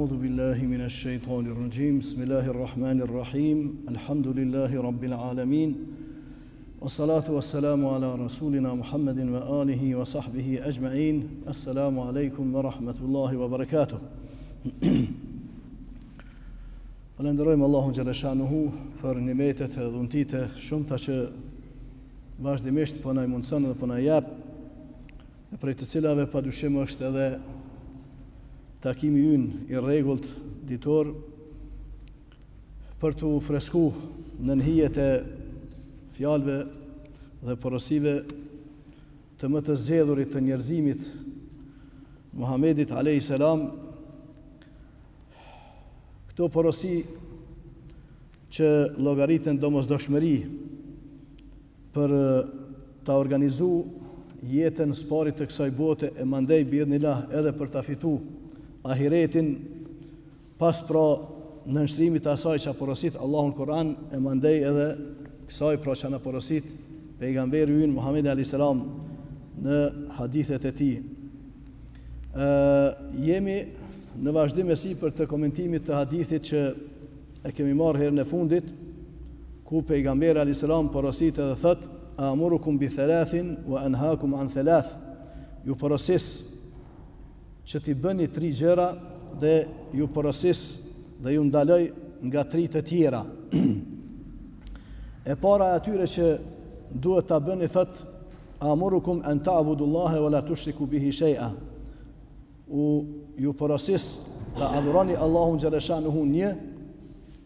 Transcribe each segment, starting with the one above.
أعوذ بالله من الشيطان الرجيم بسم الله الرحمن الرحيم الحمد لله رب العالمين والصلاة والسلام على رسولنا محمد وآله وصحبه أجمعين السلام عليكم ورحمة الله وبركاته Falenderojmë Allahun xhaleshanuhu për nimetet e dhuntitë shumëta që vazhdimisht po na mundson dhe po na jap, e prej të cilave padyshim është edhe takimi ynë i rregullt ditor për të fresku në hijet e fjalëve dhe porosive të më të zgjedhurit të njerëzimit Muhamedit alayhis salam. Këto porosi që llogaritën domosdoshmëri për ta organizu jetën sparit të kësaj bote e mandej biidhnillah edhe për ta fitu ahiretin, pas pra nënshtrimit të asaj që porosit Allahun Kur'an, e mandej edhe kësaj pra që na porosit pejgamberi ynë Muhamedi alayhis salam në hadithet e tij. Jemi në vazhdim e sipër të komentimit të hadithit që e kemi marrë herën e fundit, ku pejgamberi alayhis salam porosit edhe thot: "Amurukum bi thalathin wa anhaakum an thalath." Ju porosis që t'i bëni 3 gjëra dhe ju porosis dhe ju ndaloj nga 3 të tjera. E para atyre që duhet ta bëni, thot: "Amurukum an ta'budullaha wa la tushriku bihi shay'a." Ju porosis të adhuroni Allahun xhaleshanuhu një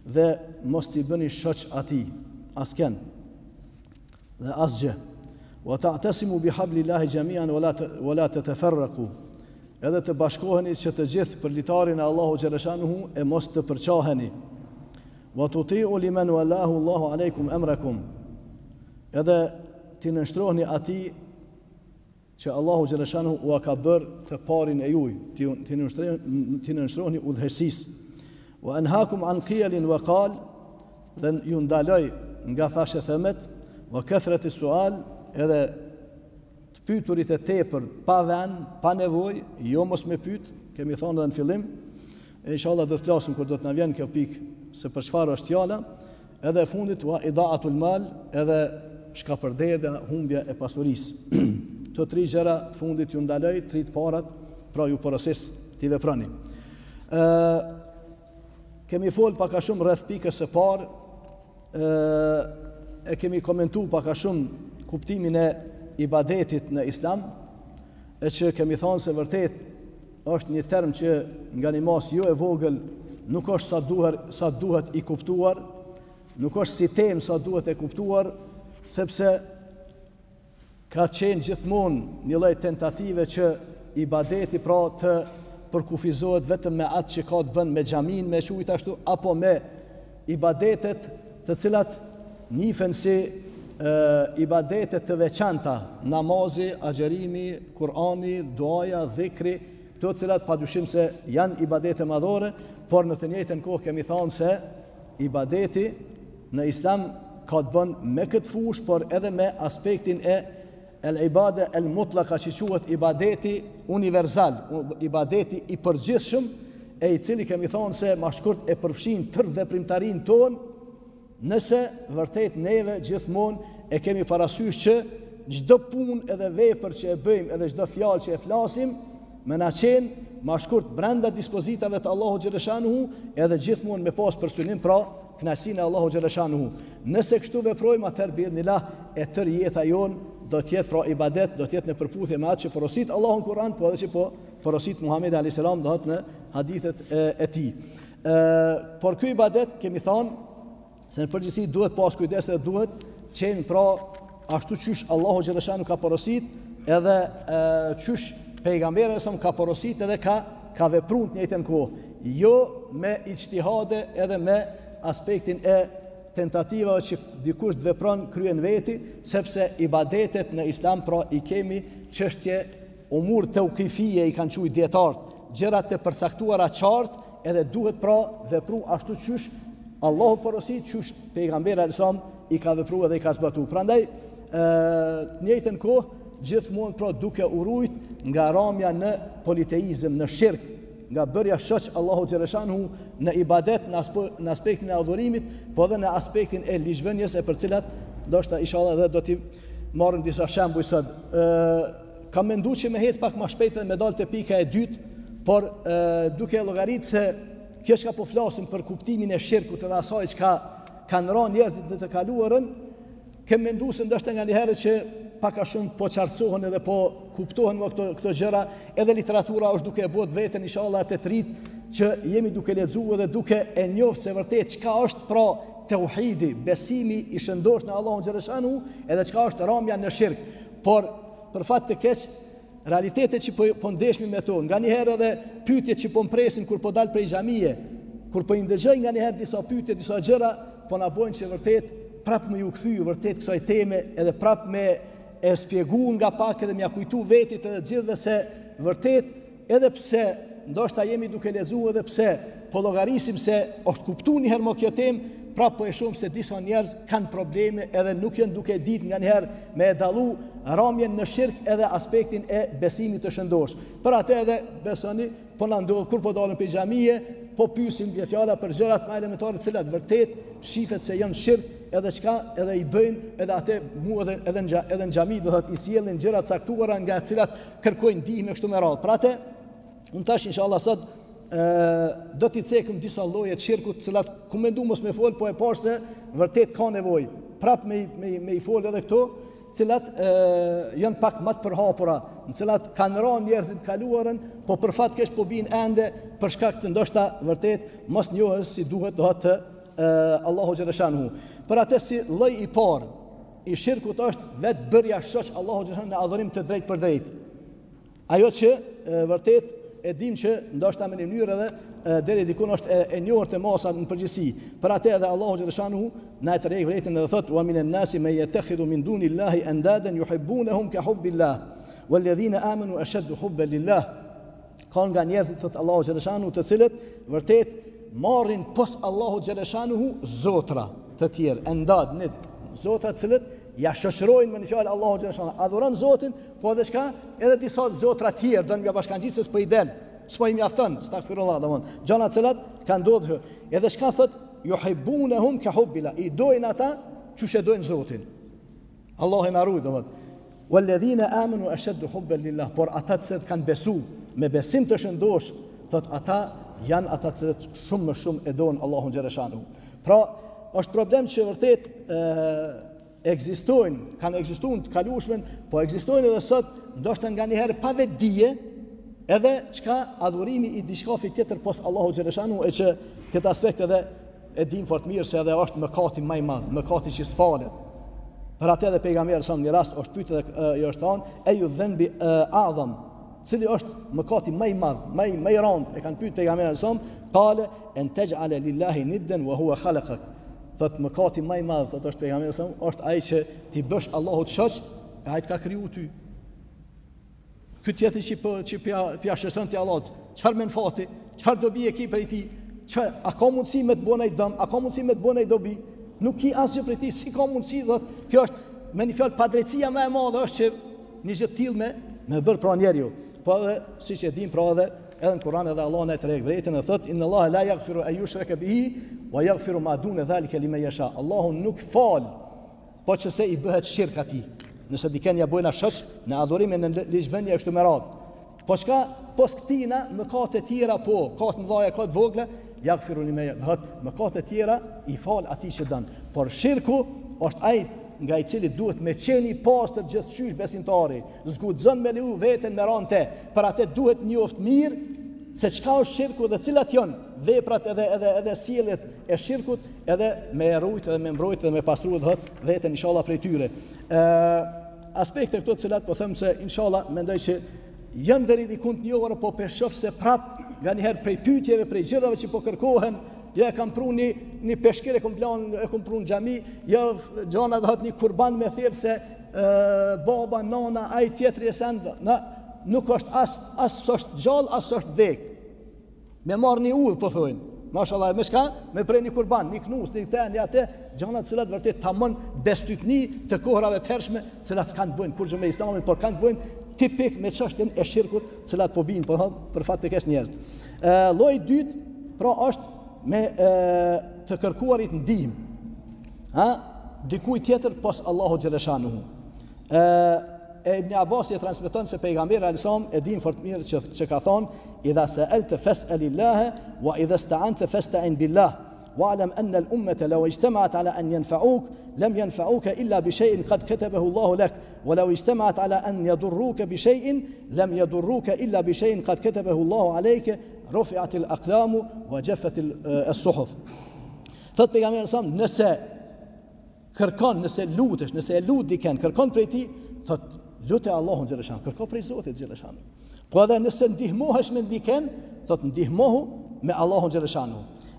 dhe mos t'i bëni shoq atij asken dhe asgjë. Wa ta'tasimu bihablillahi jami'an wa la tatafarraqu. Edhe të bashkoheni që të gjithë për litarin e Allahu xhaleshanuhu e mos të përçaheni. Wa tuti'u liman wallahu Allahu alaykum amrakum. Edhe t'i nënshtroheni atij që Allahu xhaleshanuhu u ka bërë të parin e juj, t'i nënshtroheni udhëheqësisë. Wa anhaakum an qiyalin wa qal, dhe ju ndaloj nga thashë themet, wa kathrati sual, edhe të pyeturit e tepër pa vend, pa nevojë, jo mos me pyet, kemi thënë edhe në fillim, e inshallah do të flasim kur do të na vjen kjo pikë se për çfarë është fjala, edhe e fundit wa idaatul mal, edhe shkapërderja, humbja e pasurisë. Të 3 gjëra të fundit ju ndaloj, 3 të parat, pra ju porosis t'i veprani. Kemi folë paka shumë rreth pikës së parë, e kemi komentu paka shumë kuptimin e ibadetit në islam, e që kemi thonë se vërtet është një term që nga një mas jo e vogël, nuk është sa duhet i kuptuar, nuk është si temë sa duhet e kuptuar, sepse ka qenë gjithmonë një lloj tentative që ibadeti pra të përkufizohet vetëm me atë që ka të bën me xhamin, me qujt ashtu, apo me ibadetet të cilat njihen si ibadetet të veçanta, namazi, agjerimi, Kur'ani, duaja, dhikri, këto të cilat padyshim se janë ibadete madhore, por në të njëjtën kohë kemi thënë se ibadeti në islam ka të bën me këtë fushë, por edhe me aspektin e el-ibade el-mutlaka, që quhet ibadeti universal, ibadeti i përgjithshëm, e i cili kemi thonë se ma shkurt e përfshin tërë veprimtarin tonë, nëse vërtet neve gjithmonë e kemi parasysh që çdo punë edhe vepër që e bëjmë, edhe çdo fjalë që e flasim, me na qenë ma shkurt brenda dispozitave të Allahu xhaleshanuhu, edhe gjithmonë me pas për synim pra kënaqësinë e Allahu xhaleshanuhu. Nëse kështu veprojmë, atëherë biidhnillah e tërë jeta jonë do të jetë pra ibadet, do të jetë në përputhje me atë që porosit Allahun Kur'an, po edhe që po porosit Muhamedi alayhis salam do të në hadithet e tij. Por ky ibadet kemi thënë se në përgjithësi duhet pas kujdes dhe duhet qenë pra ashtu qysh Allahu xhaleshanu ka porosit, edhe qysh pejgamberi sa ka porosit edhe ka vepruar në njëjtën kohë, jo me ijtihade edhe me aspektin e tentativa që dikush të vepron kryen veti, sepse ibadetet në islam pra i kemi çështje umur tauqifie, i kanë thujë dietarët, gjërat të përcaktuara qartë, edhe duhet pra vepru ashtu qysh Allahu porosit, qysh pejgamberi alayhis salam i ka vepruar dhe i ka zbatuar. Prandaj në njëjtën kohë gjithmonë pra duke u ruajt nga ramja në politeizëm, në shirk, nga bërja shoq Allahu xhaleshanhu në ibadet, në aspektin e adhurimit, po edhe në aspektin e ligjvënies, e për cilat ndoshta inshallah edhe do t'i marrim disa shembuj sot. Kam menduar që me hec pak më shpejt dhe me dal te pika e dytë, por duke llogaritë se kjo çka po flasim për kuptimin e shirkut edhe asaj çka kanë rënë njerëzit në të kaluarën, kem menduar se ndoshta nganjëherë që pak a shumë po qartësohen edhe po kuptohen këto gjëra, edhe literatura është duke e bërë veten inshallah të trit që jemi duke lexuar dhe duke e njohur se vërtet çka është pra tauhidi, besimi i shëndosh në Allahun xhaleshanu, edhe çka është ramja në shirk. Por për fat të keq, realitetet që po ndeshmi me to, nganjëherë edhe pyetjet që po mpresin kur po dal prej xhamie, kur po i ndëgjoj nganjëherë disa pyetje, disa gjëra, po na bojnë që vërtet prap më ju kthy vërtet kësaj teme, edhe prap me e spjegu nga pak edhe mja kujtu vetit edhe gjithve se vërtet edhe pse ndoshta jemi duke lexuar edhe pse po llogarisim se është kuptuar një herë më kjo temë, prap po e shohim se disa njerëz kanë probleme edhe nuk janë duke ditë nganjëherë me e dallu ramjen në shirk edhe aspektin e besimit të shëndosh. Për atë edhe besoni, po na ndodh kur po dalim pe xhamie, po pyesim bie fjala për gjërat më elementare të cilat vërtet shifet se janë shirk, edhe çka edhe i bëjnë edhe atë edhe në xhami do thotë i sjellin gjëra të caktuara nga të cilat kërkojnë ndihmë kështu me radhë. Pra atë unë tash inshallah sot do t'i cekëm disa lloje të shirkut, të cilat ku mendu mos me fol, po e pash se vërtet ka nevojë prap me i fol edhe këto, të cilat janë pak më të përhapura, në cilat kanë rënë njerëzit të kaluarën, po për fat keq po bin ende për shkak të ndoshta vërtet mos njohës si duhet do të Allahu xhaleshanhu. Për atë si lloj i parë i shirkut është vetë bërja shoq Allahu xhaleshanhu në adhurim të drejtë për drejtë. Ajo që vërtet e dim që ndoshta me një mënyrë edhe deri dikun është e njohur te masa në përgjithësi. Për atë edhe Allahu xhaleshanhu na e tërheq vërtetën edhe thotë: "Wa minan nasi man yattakhidhu min dunillahi andadan yuhibbunahum ka hubbillah walladhina amanu ashaddu hubban lillah." Ka nga njerëzit thotë Allahu xhaleshanhu të cilët vërtet marrin pos Allahu xhaleshanhu zotra të tjerë, endad, zotra të cilët ja shoqërojnë me një fjalë Allahu xhaleshanhu, adhuron Zotin, po edhe çka, edhe disa zotra të tjerë do në bashkangjisë s'po i del, s'po i mjafton, astaghfirullah, domthon. Gjana të cilat kanë ndodhur. Edhe çka thot, yuhibbunahum ka hubbillah, i dojnë ata çush e dojnë Zotin. Allahu na ruaj domthon. Walladhina amanu ashaddu hubban lillah, por ata që kanë besu me besim të shëndosh, thot ata janë ata që shumë më shumë e dojnë Allahun xhaleshanhu. Pra, është problem që vërtet ekzistojnë, kanë ekzistuar të kalueshmën, po ekzistojnë edhe sot, ndoshta nganjëherë pa vetdije, edhe çka adhurimi i diçkafi tjetër pos Allahu xhaleshanhu, e që këtë aspekt edhe e dim fort mirë se edhe është mëkati më i madh, mëkati që s'falet. Për atë edhe pejgamberi sa në rast është pyetur dhe i është thonë eju dhanbi a'zam, cili është mëkati më i madh, më i rënd, e kanë pyetur pejgamberin sa qale en taj'ala lillahi niddan wa huwa khalaqak. Thot mëkati më i madh, thot është pejgamberi sa është ai që ti bësh Allahut shoq, ai të ka kriju ty. Ky tjetër që pja shëson ti Allahut, çfarë menfaati, çfarë dobi e ki prej ti? A ka mundësi me të bënë ai dëm, a ka mundësi me të bënë ai dobi? Nuk ki asgjë prej ti, si ka mundësi, thot. Kjo është me një fjalë padrejtësia më e madhe është që një gjë të tillë me bër pra njeriu. Po edhe siç e dim pra edhe në Kur'an edhe Allah na treg vërtetën e thot inna Allah la yaghfiru an yushraka bihi wa yaghfiru ma duna zalika liman yasha. Allahu nuk fal po që se i bëhet shirk atij. Nëse dikën ja bojna shoq në adhurimin në ligjvënie kështu me radhë. Po çka pos këtina mëkate të tjera po, ka të mëdha, ka të vogla, yaghfiru liman yasha. Mëkate të tjera i fal atij që don. Por shirku është ai nga i cili duhet me qeni pastër gjithçysh besimtari, zguxon me liu veten me rante, për atë duhet njoft mirë se çka është shirku dhe cilat janë veprat edhe sjelljet e shirkut, edhe me rujt edhe me mbrojt edhe me pastruar veten inshallah prej tyre. Aspekte këto të cilat po them se inshallah mendoj që janë deri diku të njohura, po peshof se prap nganjëherë prej pyetjeve, prej gjërave që po kërkohen. Ja kam pru një peshkire, e kam pru në xhami, ja gjona dhe një kurban me thirë se baba, nana, ai tjetëri e sendë, nuk është as është gjallë, as është dhek. Me marrë një udhë, po thojnë. Mashallah, me shka? Me prej një kurban, një knus, një këte, një atë, gjona të cilat vërtet tamon bestytni të kohrave të hershme, cilat s'kanë të bëjnë, kur gjë me islamin, por kanë të bëjnë tipik me çështjen e shirkut, cilat po bin për fat të kesh njerëz. Lloji i dytë pra është me të kërkuarit ndihmë, dikujt tjetër pas Allahu xhaleshanuhu. Ibn Abbas e transmeton se pejgamberi alayhisalam e din fort mirë që ka thonë idha sa'alta fas'alillaha wa idha ista'anta fasta'in billah wa'lam anna al-ummata law ijtama'at ala an yanfa'uk lam yanfa'uka illa bi shay'in qad katabahu Allahu lak wa law ijtama'at ala an yadurruka bi shay'in lam yadurruka illa bi shay'in qad katabahu Allahu alayka rufi'at al-aqlam wa jaffat as-suhuf. Thot pejgamberi alayhisalam nëse kërkon, nëse lutesh, nëse e lut dikën, kërkon prej tij, thot lutë Allahun xhaleshan, kërko prej Zotit xhaleshan. Po edhe nëse ndihmohesh me dikën, thot ndihmohu me Allahun xhaleshan.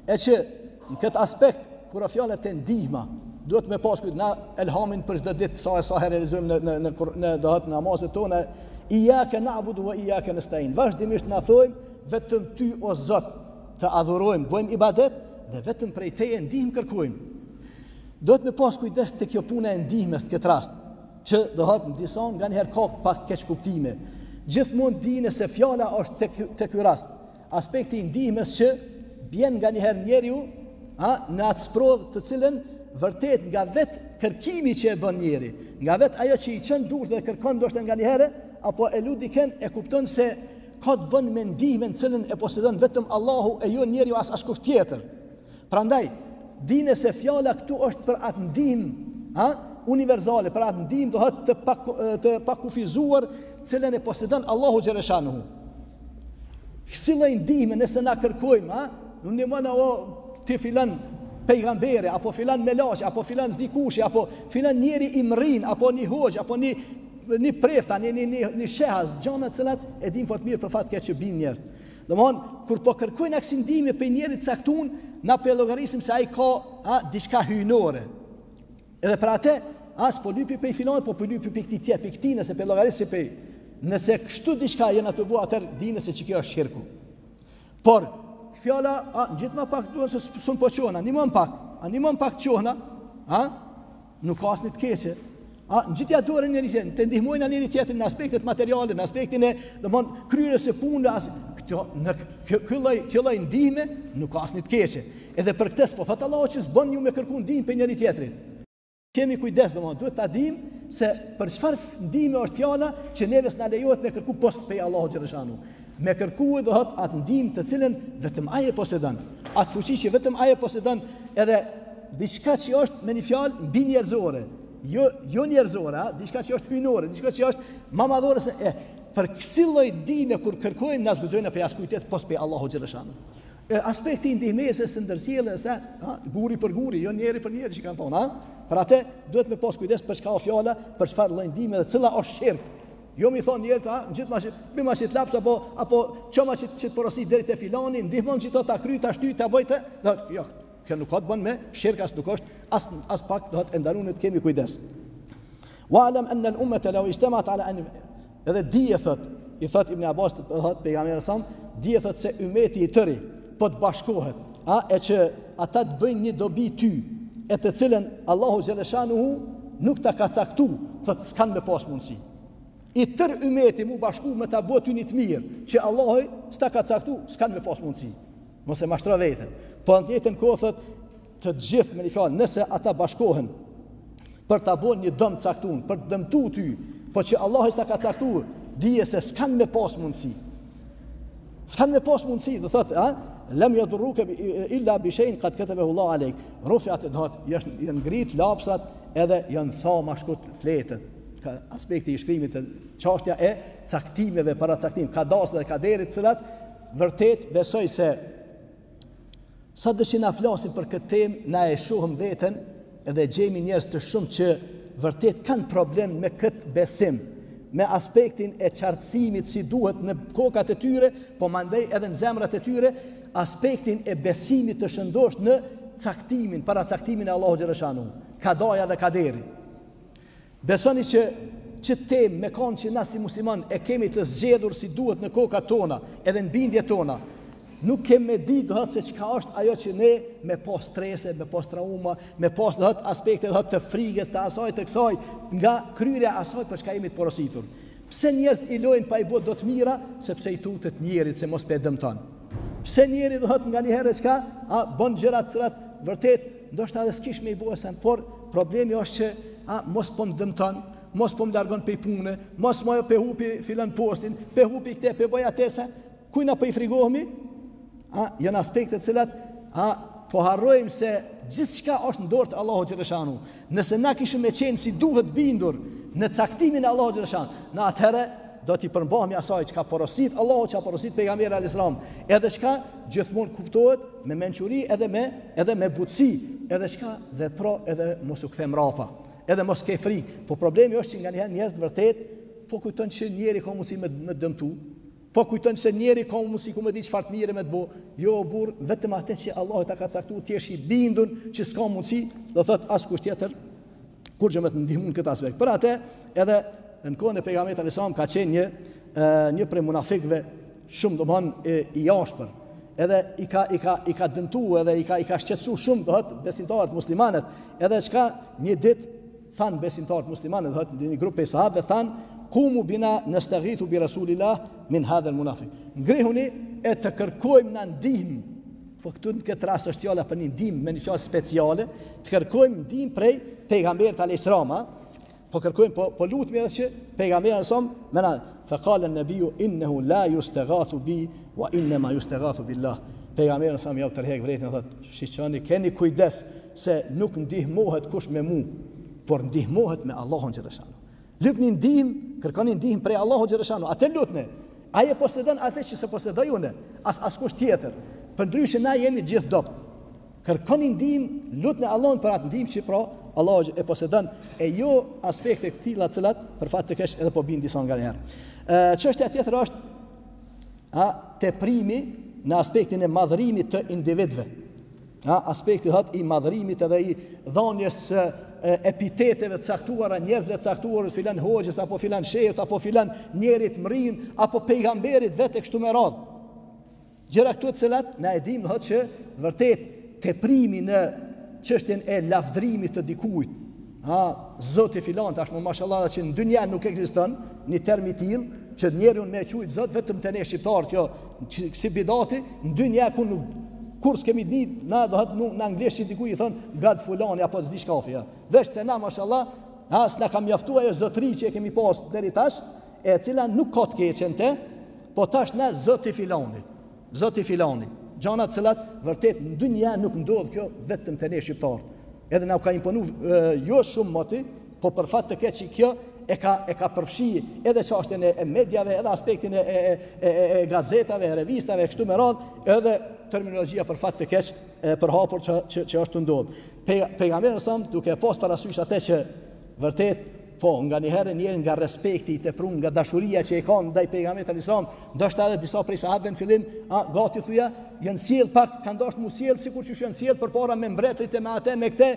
E që në këtë aspekt kur fjalët e ndihma, duhet me pas kujt na elhamin për çdo ditë sa herë realizojmë në dohat namazet tona, iyyaka na'budu wa iyyaka nasta'in. Vazhdimisht na thojmë vetëm ty o Zot të adhurojmë, bëjmë ibadet dhe vetëm prej teje ndihmë kërkojmë. Duhet me pas kujdes te kjo puna e ndihmës në këtë rast, që dohat në disa nga njëherë ka pak keq kuptime. Gjithmonë dini se fjala është te ky rast. Aspekti i ndihmës që bjen nga njëherë njeriu, në atë sprovë të cilën vërtet nga vet kërkimi që e bën njeri, nga vet ajo që i çon durt dhe kërkon ndoshta nga njëherë, apo e lut dikën e kupton se ka të bën me ndihmën të cilën e posedon vetëm Allahu e jo njeriu as askush tjetër. Prandaj dini se fjala këtu është për atë ndihmë, universale, për atë ndihmë të pakufizuar, cilën e posedon Allahu xhaleshanuhu. Kësi lloj ndihme nëse na kërkojmë, nuk ndihmon ti filan pejgamberi, apo filan melaç, apo filan zdikushi, apo filan njeri i mrin, apo një hoxh, apo një prefta, një shehaz, gjëra të cilat e din fort mirë për fat keq që bin njerëz. Domthon, kur po kërkojnë aksi ndihmë për njerit caktuar, na pe llogarisim se ai ka diçka hyjnore. Edhe për atë, as po lypi pe filan, po lypi pe këtij tjetër, pe këtij nëse pe llogarisë pe. Nëse kështu diçka janë ato bua atë dinë se kjo është shirku. Por fjala gjithmonë pak duhet se sun po çona, animon pak çona, nuk ka asnjë të keqe. Gjithja dorën njëri tjetrin, të ndihmojnë njëri tjetrin në aspektet materiale, në aspektin e domthon kryerjes së punës, kjo lloj ndihme nuk ka asnjë të keqe. Edhe për këtë po thot Allahu që s'bën ju me kërku ndihmë për njëri tjetrit. Kemi kujdes, domthon duhet ta dimë se për çfarë ndihme është fjala që neve s'na lejohet me kërku poshtë pe Allahu xhaleshanu. Me kërkuar do thot atë ndihmë të cilën vetëm ai e posedon. Atë fuqi që vetëm ai e posedon, edhe diçka që është me një fjalë mbi njerëzore. Jo njerëzore, diçka që është hyjnore, diçka që është mamadhore se për kësi lloj ndihme kur kërkojmë na zguxojnë për askujtet poshtë pe Allahu xhaleshanu. Aspekti i ndihmësës së ndërsjelljes guri për guri, jo njeri për njeri që kanë thonë, Për atë duhet me pas kujdes për çka o fjala, për çfarë lloj ndihme dhe cilla është shirk. Jo mi thon njerëz, gjithmash bimash të laps apo çoma që porosi deri te filani, ndihmon që ta kryj, ta shty, ta bëjtë, jo, kjo nuk ka të bën me shirk, as nuk është as pak do të ndaluar të kemi kujdes. Wa'lam anna al-ummata law ijtama'at ala an edhe dije i thot Ibn Abbas thot pejgamberi sa dije thot se ummeti i tëri po të bashkohet, e që ata të bëjnë një dobi ty, e të cilën Allahu xhaleshanuhu nuk ta ka caktuar, thot s'kan me pas mundsi. I tër ummeti mu bashku me ta bëu ty një të mirë, që Allahu s'ta ka caktuar, s'kan me pas mundsi. Mos e mashtro veten. Po në të njëjtën kohë thot të gjithë me një fjalë, nëse ata bashkohen për ta bënë një dëm të caktuar, për të dëmtuar ty, po që Allahu s'ta ka caktuar, dije se s'kan me pas mundsi. S'kan me pas mundsi, do thot, lam yadurruka illa bi shay'in qad katabahu Allah alayk. Rufi'at dhat janë ngrit lapsat edhe janë tha mashkut fletët. Ka aspekti i shkrimit të çështja e caktimeve para caktim, kadas dhe kaderit, cilat vërtet besoj se sa dëshin na flasim për këtë temë, na e shohëm veten edhe gjejmë njerëz të shumë që vërtet kanë problem me këtë besim, me aspektin e qartësimit si duhet në kokat e tyre, po mandej edhe në zemrat e tyre, aspektin e besimit të shëndosh në caktimin, para caktimin e Allahu xhaleshanu, kadaja dhe kaderi. Besoni që temë me kanë që na si musliman e kemi të zgjedhur si duhet në kokat tona, edhe në bindjet tona, nuk kemi me ditë se çka është ajo që ne me pas strese, me pas trauma, me pas aspekte të frikës, të asaj të kësaj, nga kryerja asaj për çka jemi të porositur. Pse njerëzit i lojnë pa i bë do të mira, sepse i tutet njerit se mos pe dëmton. Pse njeri do thot nganjëherë çka, bën gjëra të cilat vërtet ndoshta edhe s'kish me i bë sen, por problemi është që mos po më dëmton, mos po më largon pe punë, mos më pe hupi filan postin, pe hupi këtë, pe bëj atësa, kujna po i frigohemi? Janë aspekte të cilat po harrojmë se gjithçka është në dorë të Allahut xhaleshanu. Nëse na kishim me qenë si duhet bindur në caktimin e Allahut xhaleshanu, në atëherë do t'i përmbahemi asaj çka porosit Allahu, çka porosit pejgamberi alayhis salam, edhe çka gjithmonë kuptohet me mençuri, edhe me butësi, edhe çka vepro, edhe mos u kthem rapa, edhe mos ke frikë. Po problemi është që nganjëherë njerëz vërtet po kujton që njeri ka mundësi me dëmtu, po kujton se njeri ka mundësi ku më di çfarë të mirë me të bë. Jo burr, vetëm atë që Allahu ta ka caktuar ti je i bindun që s'ka mundësi, do thot askush tjetër kur që më të ndihmon këtë aspekt. Për atë edhe në kohën e pejgamberit alayhis salam ka qenë një prej munafikëve shumë domthon i jashtër. Edhe i ka dëmtuar edhe i ka shqetësuar shumë do thot besimtarët muslimanët. Edhe çka një ditë than besimtarët muslimanët do thot një grup e sahabëve than kumu bina nastaghithu bi rasulillah min hadha almunafiq. Ngrihuni e të kërkojmë na ndihmë. Po këtu në këtë rast është fjala për një ndihmë me një fjalë speciale, të kërkojmë ndihmë prej pejgamberit alayhis salam. Po kërkojmë po lutemi edhe që pejgamberi alayhis salam mëna fa qala an-nabiy innahu la yustaghathu bi wa inma yustaghathu billah. Pejgamberi alayhis salam ja tërheq vërejtën thotë, shiqani keni kujdes se nuk ndihmohet kush me mua, por ndihmohet me Allahun xhaleshanu. Lutni ndihmë, kërkoni ndihmë prej Allahut xhaleshanu. Atë lutni. Ai e posedon atë që se posedoj unë, askush tjetër. Përndryshe na jemi gjithë dopt. Kërkoni ndihmë, lutni Allahun për atë ndihmë që pra Allahu e posedon, e jo aspekte të tilla të cilat për fat të kesh edhe po bin disa nganjëherë. Çështja tjetër është teprimi në aspektin e madhërimit të individëve. Aspekti i madhërimit edhe i dhënies epiteteve të caktuara, njerëzve të caktuar, filan hoxhës apo filan shehut apo filan njerit mrin apo pejgamberit vetë kështu me radhë. Gjëra këto të cilat na e dimë thotë që vërtet teprimi në çështjen e lavdrimit të dikujt. Zoti filan tash mashallah që në dynja nuk ekziston një term i tillë që njeriu më quajt Zot vetëm te ne shqiptarët, jo si bidati, në dynja ku nuk kur s'kemi ditë, na do në anglisht që dikuj i thonë gad fulani apo s'di shkafi. Vesh te na mashallah, s'na ka mjaftuar ajo zotëri që e kemi pas deri tash, e cila nuk ka të keqen te, po tash na zoti filani. Zoti filani. Gjana të cilat vërtet në dynja nuk ndodh kjo vetëm te ne shqiptarët. Edhe na ka imponuar jo shumë moti, po për fat të keq që kjo e ka përfshi edhe çështjen e mediave, edhe aspektin e gazetave, revistave, kështu me radhë, edhe terminologjia për fat të keq për hapur që është ndodh. Pejgamberi sa duke pas parasysh atë që vërtet po nganjëherë njëri nga respekti i tepruar, nga dashuria që e kanë ndaj pejgamberit alayhis salam, ndoshta edhe disa prej sahabëve në fillim, gati thuja, janë sjell pak, kanë dashur mu sjell sikur që janë sjell përpara me mbretërit e me atë me këtë,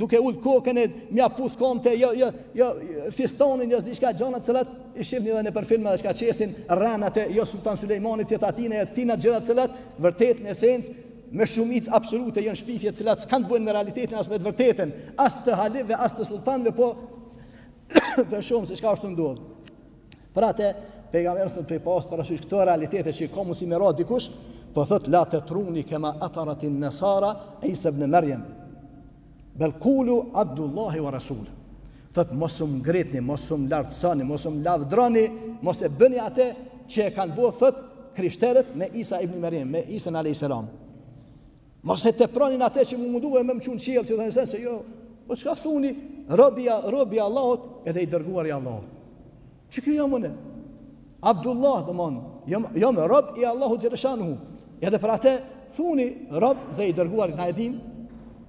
duke ul kokën e mja puth komte, jo fistonin, jo diçka gjëra të cilat i shihni edhe në për filma dhe çka çesin rranat e jo Sultan Sulejmanit të Tatina e këtina gjëra të cilat vërtet në esencë me shumicë absolute janë shpifje të cilat s'kan të bëjnë me realitetin as me të vërtetën, as të haleve, as të sultanëve, po për shumë se çka është ndodhur. Për atë pejgamberi s'u pas parasysh këto realitete që ka mundsi me radh dikush, po thot la tatruni kama ataratin nasara Isa ibn Maryam. Bel qulu Abdullahi wa rasul. Thot mos u ngritni, mos u lartësoni, mos u lavdroni, mos e bëni atë që e kanë bëu thot krishterët me Isa ibn Maryam, me Isa alayhis salam. Mos e tepronin atë që më munduve me më çun qiell, që thonë se jo, po çka thuni, robi Allahut edhe i dërguari i Allahut. Çka kjo jam unë? Abdullah domon, jam rob i Allahut xhaleshanuhu. Edhe për atë thuni rob dhe i dërguari na e dim.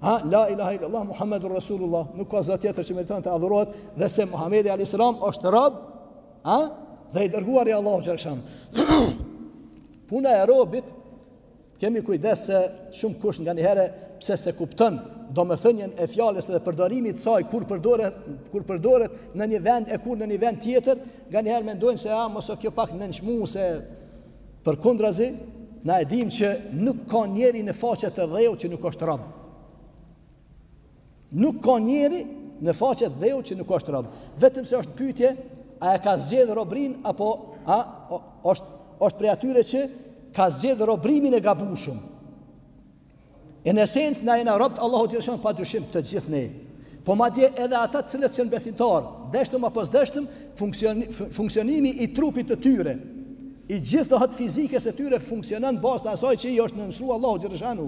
La ilaha illallah Muhammedur Rasulullah, nuk ka zot tjetër që meriton të adhurohet dhe se Muhamedi alayhis salam është rob, dhe i dërguari i Allahut xhaleshanuhu. Puna e robit kemi kujdes se shumë kush nganjëherë pse se kupton domethënien e fjalës dhe përdorimit të saj kur përdoret në një vend e kur në një vend tjetër, nganjëherë mendojnë se mos kjo pak nënçmuese. Përkundrazi, na e dim që nuk ka njeri në faqe të dheut që nuk është rob. Nuk ka njeri në faqe të dheut që nuk është rob. Vetëm se është pyetje a e ka zgjedhë robrin apo është prej atyre që ka zgjedhë robrimin e gabushëm. E në esencë na jena robt Allahu xhaleshon pa dyshim të gjithë ne. Po madje edhe ata të cilët janë besimtar, deshtëm apo s'deshtëm, funksionimi i trupit të tyre, i gjithë dohet fizikës së tyre funksionon bazë të asaj që i është nënshtruar Allahu xhaleshanu.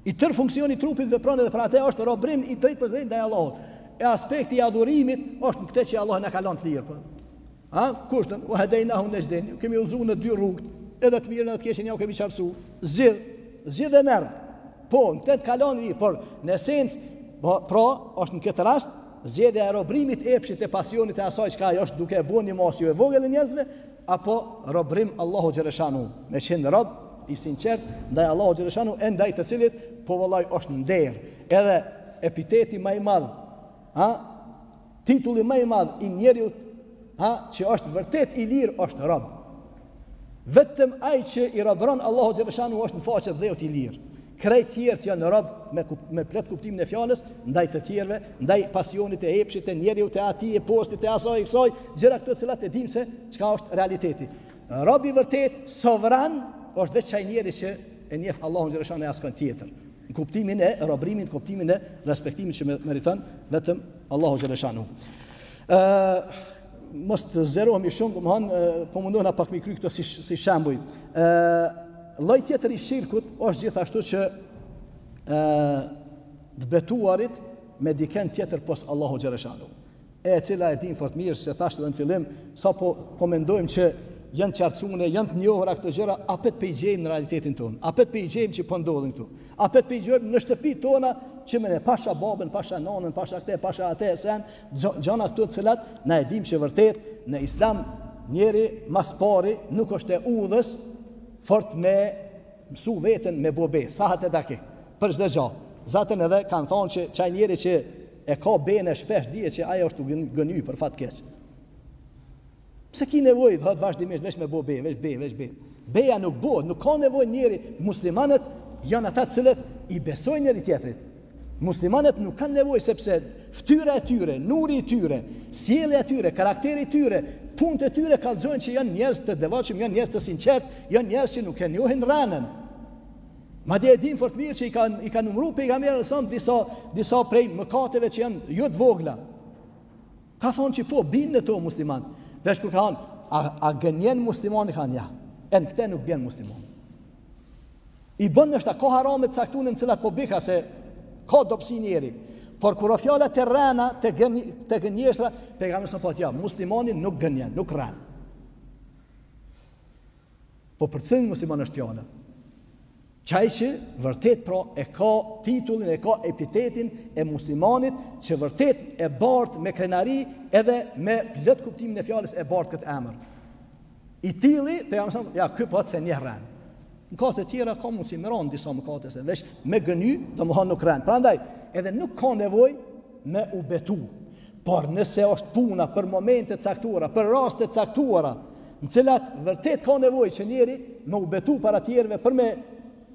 I tërë funksioni i trupit vepron edhe për atë është robrim i drejtë për drejtë ndaj Allahut. E aspekti i adhurimit është në këtë që Allah na ka lënë të lirë. Po. Kushtën, wa hadaynahu najdain, kemi udhëzuar në dy rrugë, edhe të mirën edhe të keqen ja u kemi qartësuar. Zgjidh e merr. Po, në këtë kalon i, por në esencë, pra, është në këtë rast, zgjedhja e robrimit, epshit e pasionit e asaj çka ajo është duke e bën një mos ju e vogël e njerëzve, apo robrim Allahu xhaleshanu, me qenë rob i sinqert ndaj Allahu xhaleshanu e ndaj të cilit po vallai është nder. Edhe epiteti më i madh, titulli më i madh i njeriu, që është vërtet i lirë është rob. Vetëm ai që i robron Allahu xhaleshanu është në faqe dheut i lirë. Krejt tjerët janë rob me plot kuptimin e fjalës ndaj të tjerëve, ndaj pasionit e epshit e njeriu të atij, e postit e asaj kësaj, gjëra këto të cilat e dim se çka është realiteti. Robi i vërtet sovran është vetë ai njeri që e njeh Allahun xhaleshanu e askën tjetër. Në kuptimin e robrimit, në kuptimin e respektimit që meriton vetëm Allahu xhaleshanu. Mos të zërohemi shumë, domethënë po mundohna pak mi kry këto si shembuj. Lloj tjetër i shirkut është gjithashtu që të betuarit me dikën tjetër pos Allahu xhaleshanu. E cila e din fort mirë se thashë edhe në fillim, sa po mendojmë që janë qartësuar, janë të njohura këto gjëra, apet pe i gjejmë në realitetin tonë. Apet pe i gjejmë që po ndodhin këtu. Apet pe i gjejmë në shtëpitë tona që me pasha babën, pasha nonën, pasha këtë, pasha atë, se janë gjëra këto të cilat na e dim që vërtet në Islam njeri mas pari nuk është e udhës fort me mësu veten me bobe, sahat e dakik, për çdo gjë. Zatën edhe kanë thonë që çaj njeri që e ka bene shpesh dihet që ajo është gëny për fat keq. Pse ki nevojë të vazhdimisht veç me bobe, veç be. Beja nuk bëhet, nuk ka nevojë njeri. Muslimanët janë ata të cilët i besojnë njëri tjetrit. Muslimanët nuk kanë nevojë sepse fytyra e tyre, nuri i tyre, sjellja e tyre, karakteri i tyre, punët e tyre kallëzojnë që janë njerëz të devotshëm, janë njerëz të sinqert, janë njerëz që nuk e njohin rënën. Madje e din fort mirë që i ka numëruar pejgamberi disa prej mëkateve që janë jo të vogla. Ka thonë që po bin në to musliman. Vesh kur ka thonë, a gënjen muslimani kanë ja. E në këte nuk bjen musliman. I bën nështë ka harame të caktuar në cilat po bika se ka dobësi njeri. Por kur o fjala të rëna, të gënjeshtra, pejgamberi sa po ja, muslimani nuk gënjen, nuk rën. Po për cilin musliman është fjala? Qaj që vërtet pra e ka titullin, e ka epitetin e muslimanit që vërtet e bart me krenari edhe me plot kuptimin e fjalës e bart këtë emër. I tilli, ja ky po se një rën. Në kate tjera ka mundësi me rënë disa mëkate se veç me gëny, domethënë nuk rën. Prandaj edhe nuk ka nevojë me u betu. Por nëse është puna për momente të caktuara, për raste të caktuara, në cilat vërtet ka nevojë që njeri me u betu para tjerëve për me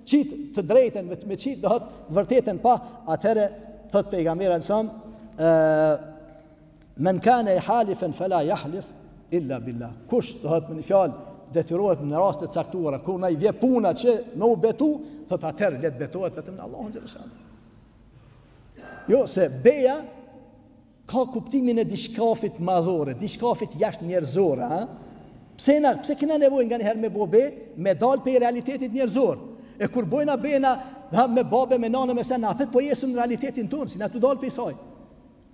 qitë të drejten, me qitë dohet vërtetën pa, atëherë thot pejgamberi sa men kana halifen fala yahlif illa billah. Kush dohet me një fjalë detyrohet në raste të caktuara, kur na i vjen puna që me u betu, thot atëherë le të betohet vetëm në Allahun xhaleshanu. Jo se beja ka kuptimin e diçkafit madhore, diçkafit jashtë njerëzore, Pse kena nevojë nga njëherë me bobe, me dal pe realitetit njerëzor. E kur bojna bena me babe, me nane, me sen, apet po jesëm në realitetin tonë, si na tu dal pe i saj.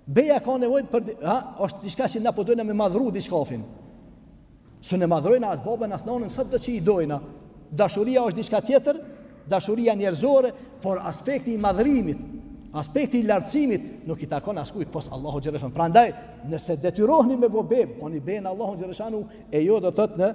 Beja ka nevojë për është diçka që na po dojna me madhru diçkafin. Së ne madhrojna as babën, as nanën, sa do që i dojna. Dashuria është diçka tjetër, dashuria njerëzore, por aspekti i madhrimit, aspekti i lartësimit nuk i takon askujt pos Allahu xhaleshanu. Prandaj, nëse detyroheni me bobe, oni ben Allahu xhaleshanu e jo do thot në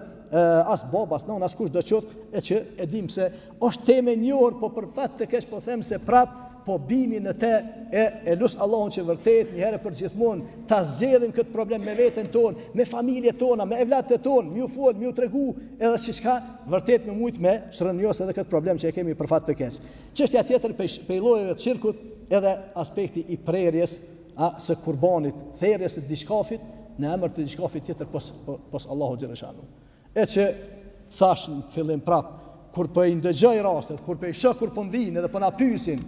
as baba, as nana, as kush do qoftë, e që e dim se është temë e njohur, po për fat të keq po them se prap po bimi në te e lut Allahun që vërtet një herë për gjithmonë ta zgjedhim këtë problem me veten tonë, me familjet tona, me evlatët tonë, më u fol, më u tregu edhe çka vërtet më shumë me shtrënjos edhe këtë problem që e kemi për fat të keq. Çështja tjetër pe llojeve të shirkut edhe aspekti i prerjes së kurbanit, therrjes së diçkafit në emër të diçkafi tjetër pos Allahu xhaleshanu. E që thash në fillim prap, kur po i ndëgjoj rastet, kur po i shoh kur po mvin edhe po na pyesin,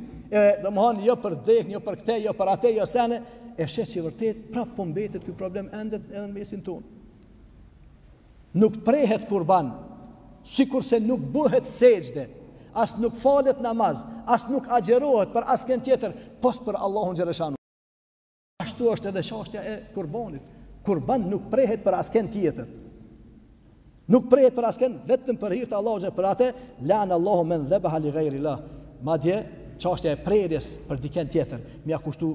domthon jo për dhëkn, jo për këtë, jo për atë, jo sene, e shet që vërtet prap po mbetet ky problem ende edhe në mesin tonë. Nuk prehet kurban, sikurse nuk bëhet sejdë, as nuk falet namaz, as nuk agjerohet për askën tjetër, pos për Allahun xhaleshanu. Ashtu është edhe çështja e kurbanit. Kurban nuk prehet për askën tjetër. Nuk prehet për askën, vetëm për hir të Allahut, për atë lan Allahu men dhabaha li ghayri Allah. Madje çështja e prerjes për dikën tjetër, mja kushtu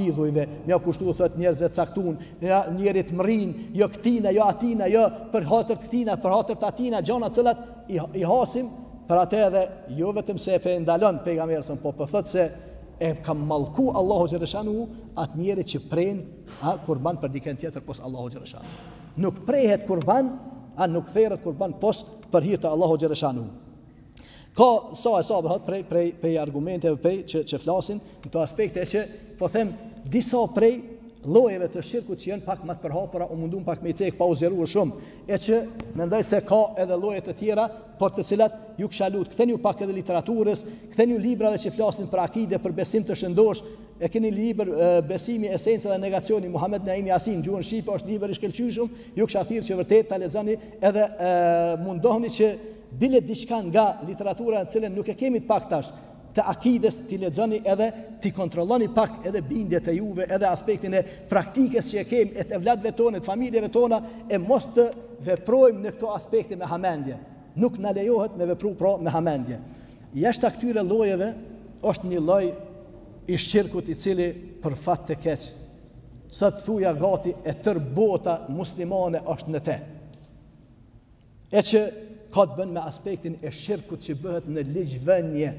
idhujve, mja kushtu thot njerëzve caktuar, ja njerit mrin, jo këtina, jo atina, jo për hatër të këtina, për hatër të atina, gjona të cilat i hasim, për atë edhe jo vetëm se e ndalon pejgamberi, po thot se e ka mallku Allahu xhaleshanu atë njerit që pren kurban për dikën tjetër pos Allahu xhaleshanu. Nuk prehet kurban, nuk therret kurban pos për hir të Allahu xhaleshanu. Ka sa bëhet prej argumenteve që flasin në këto aspekte që po them disa prej llojeve të shirkut që janë pak më të përhapura, u mundum pak me i cek pa u zgjeruar shumë, e që mendoj se ka edhe lloje të tjera, por të cilat ju kisha lut, ktheni ju pak edhe literaturës, ktheni ju librave që flasin për akide, për besim të shëndosh. E keni libër Besimi, esenca dhe negacioni, Muhammed Naim Yasin, gjuhën shqipe, është libër i shkëlqyeshëm, ju kisha thirrë që vërtet ta lexoni edhe mundohuni që bile diçka nga literatura në cilën nuk e kemi të pak tash, të akides t'i lexoni edhe t'i kontrolloni pak edhe bindjet e juve, edhe aspektin e praktikës që e kemi, e të evlatëve tonë, të familjeve tona, e mos të veprojmë në këto aspekte me hamendje. Nuk na lejohet me vepru me hamendje. Jashtë këtyre llojeve është një lloj i shirkut i cili për fat të keq, sot thuja gati e tër bota muslimane është në te. E që ka të bën me aspektin e shirkut që bëhet në ligjvënie.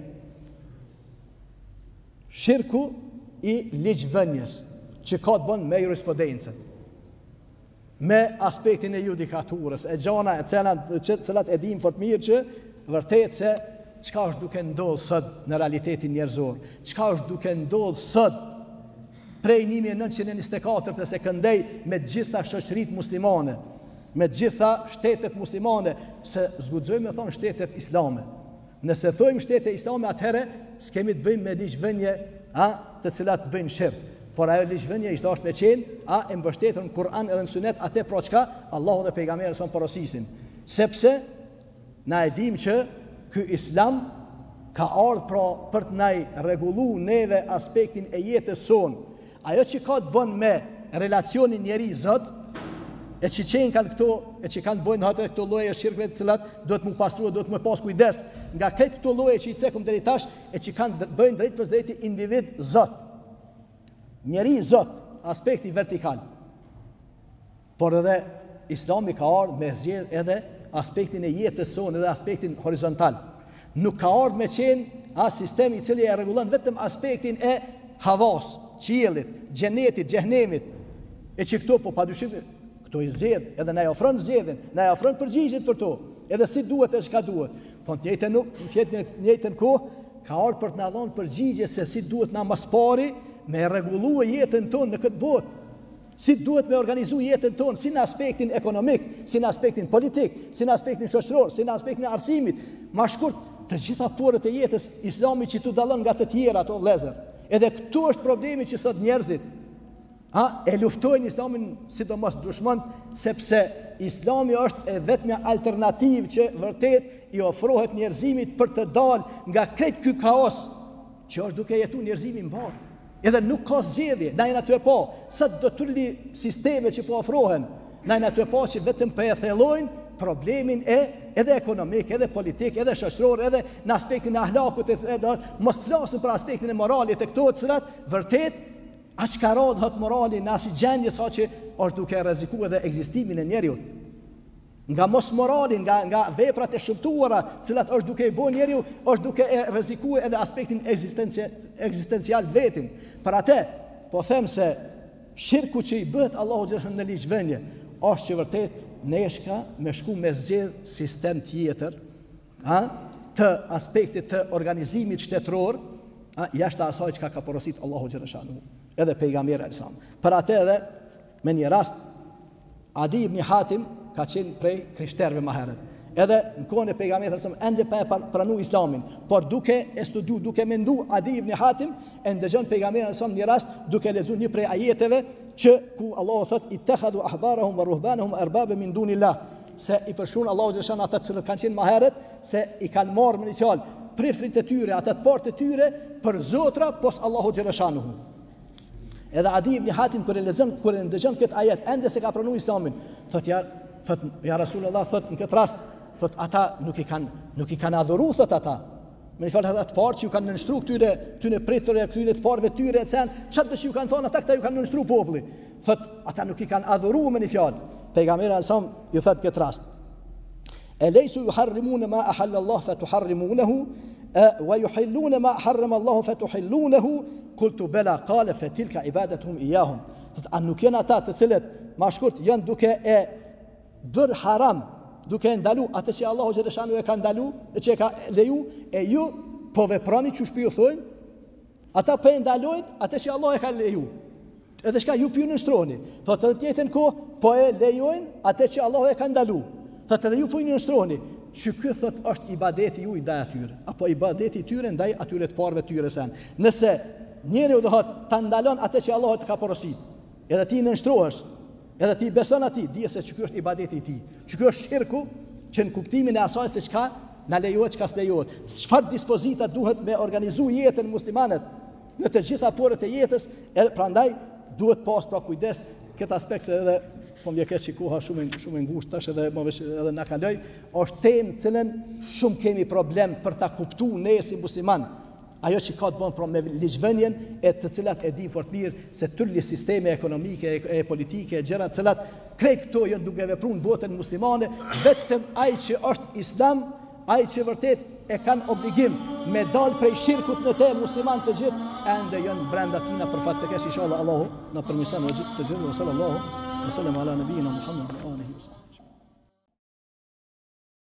Shirku i ligjvënies, që ka të bën me jurisprudencën, me aspektin e judikaturës, e gjana e cilat e dim fort mirë që vërtet se çka është duke ndodhur sot në realitetin njerëzor, çka është duke ndodhur sot prej 1924 të se këndej me gjitha shoqëritë muslimane, me gjitha shtetet muslimane, se zguxojmë me thonë shtetet islame. Nëse thojmë shtete islame, atëherë s'kemi të bëjmë me ligjvënie të cilat bëjnë shirk. Por ajo ligjvënie ishte dashur me qenë e mbështetur në Kur'an edhe në Sunet atë për çka Allahu dhe pejgamberi son porosisin. Sepse na e dim që ky islam ka ardhur për të na rregulluar neve aspektin e jetës sonë. Ajo që ka të bën me relacionin njeri-Zot, e që qenë kanë këto, e që kanë bojnë hatë këto lloje shirkëve të cilat do të më pastrua, do të më pas kujdes nga këtë këto lloje që i cekum deri tash, e që kanë bëjnë drejt për drejti individ Zot. Njeri Zot, aspekti vertikal. Por edhe Islami ka ardhur me zgjedh edhe aspektin e jetës sonë, edhe aspektin horizontal. Nuk ka ardhur me qenë sistemi i cili e rregullon vetëm aspektin e havas, qiellit, xhenetit, xhehenemit. E që këto po padyshim këto i zgjedh, edhe na i ofron zgjedhjen, na i ofron përgjigjet për to, edhe si duhet e çka duhet. Po në të njëjtën kohë ka ardhur për të na dhënë përgjigje se si duhet na mas pari me rregulluar jetën tonë në këtë botë. Si duhet me organizu jetën tonë, si në aspektin ekonomik, si në aspektin politik, si në aspektin shoqëror, si në aspektin e arsimit. Ma shkurt, të gjitha porët e jetës, Islami që tu dallon nga të tjera ato vëllezër. Edhe këtu është problemi që sot njerëzit e luftojnë Islamin sidomos dushmënt, sepse Islami është e vetmja alternativë që vërtet i ofrohet njerëzimit për të dalë nga krejt ky kaos që është duke jetu njerëzimi mbarë. Edhe nuk ka zgjedhje, na jena të e pa, sa do të li sisteme që po ofrohen, na jena të e pa që vetëm për e thellojnë problemin edhe ekonomik, edhe politik, edhe shoqëror, edhe në aspektin e ahlakut, edhe mos flasim për aspektin e moralit e këto të cilat vërtet aq ka radhët morali në asnjë gjendje sa që është duke rrezikuar edhe ekzistimin e njeriu. Nga mos moralin, nga veprat e shëmtuara, cilat është duke i bën njeriu, është duke e rrezikuar edhe aspektin ekzistencial të vetin. Për atë, po them se shirku që i bëhet Allahu xhallahu në ligjvënie, është që vërtet neshka me shku me zgjedh sistem tjetër, të aspektit të organizimit shtetëror, jashtë asaj që ka porosit Allahu xhallahu edhe pejgamberi e Islam. Për atë edhe me një rast Adi ibn Hatim ka qenë prej krishterëve më herët. Edhe në kohën e pejgamberit sallallahu alajhi wasallam ende pa e pranu islamin, por duke e studiu, duke mendu Adi ibn Hatim e ndëgjon pejgamberin sallallahu alajhi wasallam një rast duke lexuar një prej ajeteve që ku Allahu thot ittakhadhu ahbarahum wa ruhbanahum arbaba min dunillah, se i përshkruan Allahu xhallahu ata të cilët kanë qenë më herët se i kanë marrë me një fjalë priftrit e tyre, ata të partë e tyre për zotra pos Allahu xhallahu. Edhe Adi ibn Hatim kur e lexon, kur e ndëgjon këtë ajet, ende se ka pranuar islamin, thot ja Rasulullah, thot në këtë rast, thot ata nuk i kanë adhuru, thot ata. Me një falë ata të parë që ju kanë nënshtru këtyre pritëve, këtyre të parëve tyre e cen, çfarë do që ju kanë thonë ata, këta ju kanë nënshtru populli. Thot ata nuk i kanë adhuru me një fjalë. Pejgamberi sa ju thot këtë rast. Alaysu yuharrimuna ma ahalla Allah fatuharrimunahu wa yuhilluna ma harrama Allah fatuhillunahu qultu bala qala fatilka ibadatuhum iyahum. Thot an nuk janë ata të cilët më shkurt janë duke e bër haram, duke e ndalu atë që Allahu xhaleshanu e ka ndalu, që e ka leju, e ju po veprani çu shpiu thojnë, ata po e ndalojnë atë që Allahu e ka leju. Edhe çka ju piu nënshtroni. Thotë të njëjtën kohë po e lejojnë atë që Allahu e ka ndalu. Thotë edhe ju po i nënshtroni. Që ky thot është ibadeti ju ndaj atyre, apo ibadeti i tyre ndaj atyre të parëve tyre sen. Nëse njeriu do ta ndalon atë që Allahu të ka porosit, edhe ti nënshtrohesh, edhe ti beson atij, dije se ky është ibadeti i tij. Ky është shirku, që në kuptimin e asaj se çka na lejohet, çka s'lejohet. Çfarë dispozita duhet me organizu jetën muslimanët në të gjitha porët e jetës, prandaj duhet pas pra kujdes këtë aspekt, se edhe po më vjen që koha shumë e ngushtë tash edhe më vesh edhe na kaloj, është temë cilën shumë kemi problem për ta kuptuar ne si musliman. Ajo që ka të bënë pra me ligjvënien e të cilat e di fort mirë se tulli sisteme ekonomike e politike, gjëra të cilat krejt këto janë duke vepruar në botën muslimane, vetëm ai që është islam, ai që vërtet e kanë obligim me dal prej shirkut në te musliman të gjithë, ende janë brenda tina për fat të keq, inshallah Allahu na permision të gjithë sallallahu alaihi wasallam ala nabiyina Muhammad wa alihi wasallam.